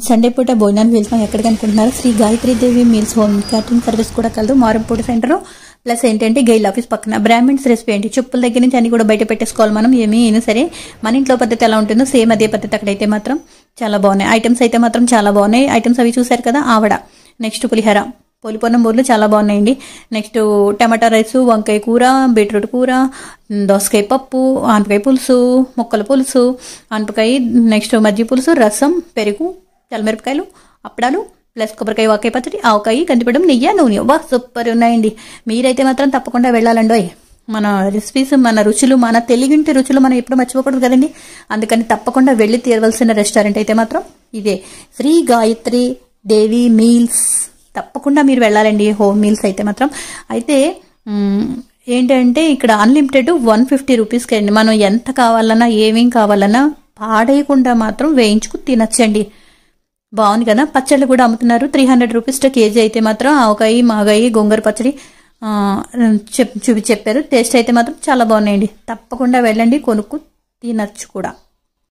Sunday పూట భోజనానికి వెళ్తాం. ఎక్కడికి అనుకుంటున్నారు? Shri Gayatri Devi meals home catering service కూడా కలదు. మారంపూడి సెంటర్ ప్లస్ ఏంటంటే గైల్ ఆఫీస్ పక్కన. బ్రాహ్మిన్స్ రెసిపీ ఏంటి, చెప్పుల దగ్గర నుంచి అన్ని కూడా బయట పెట్టేసుకోవాలి మనం. ఏమీ అయినా సరే మన ఇంట్లో పద్ధతి ఎలా ఉంటుందో సేమ్ అదే పద్ధతి అక్కడైతే మాత్రం చాలా బాగున్నాయి. ఐటమ్స్ అయితే మాత్రం చాలా బాగున్నాయి. ఐటమ్స్ అవి చూసారు కదా, ఆవడ, నెక్స్ట్ పులిహోర, పోలిపోన్న బూర్లు చాలా బాగున్నాయండి. నెక్స్ట్ టమాటా రైసు, వంకాయ కూర, బీట్రూట్ కూర, దోసకాయ పప్పు, ఆనపకాయ పులుసు, ముక్కల పులుసు, ఆనపకాయ, నెక్స్ట్ మజ్జి పులుసు, రసం, పెరుగు, తెల్లమిరపకాయలు, అప్పడాలు, ప్లస్ కొబ్బరికాయ, వాకాయ పచ్చడి, ఆవకాయ, కందిపడం, నెయ్యి, నూనె. వా సూపర్ ఉన్నాయండి. మీరైతే మాత్రం తప్పకుండా వెళ్ళాలండి. మన రెసిపీస్, మన రుచులు, మన తెలుగింటి రుచులు మనం ఎప్పుడు మర్చిపోకూడదు కదండి. అందుకని తప్పకుండా వెళ్ళి తీరవలసిన రెస్టారెంట్ అయితే మాత్రం ఇదే, శ్రీ గాయత్రి దేవి మీల్స్. తప్పకుండా మీరు వెళ్ళాలండి. హోమ్ మీల్స్ అయితే మాత్రం. అయితే ఏంటంటే ఇక్కడ అన్లిమిటెడ్ 150 రూపీస్కి అండి. మనం ఎంత కావాలన్నా ఏమేం కావాలన్నా పాడేయకుండా మాత్రం వేయించుకు తినచ్చండి. బాగుంది కదా. పచ్చళ్ళు కూడా అమ్ముతున్నారు. 300 రూపీస్ కేజీ అయితే మాత్రం ఆవకాయ, మాగాయి, గోంగూర పచ్చడి చెప్పారు. టేస్ట్ అయితే మాత్రం చాలా బాగున్నాయండి. తప్పకుండా వెళ్ళండి, కొనుక్కు తినచ్చు కూడా.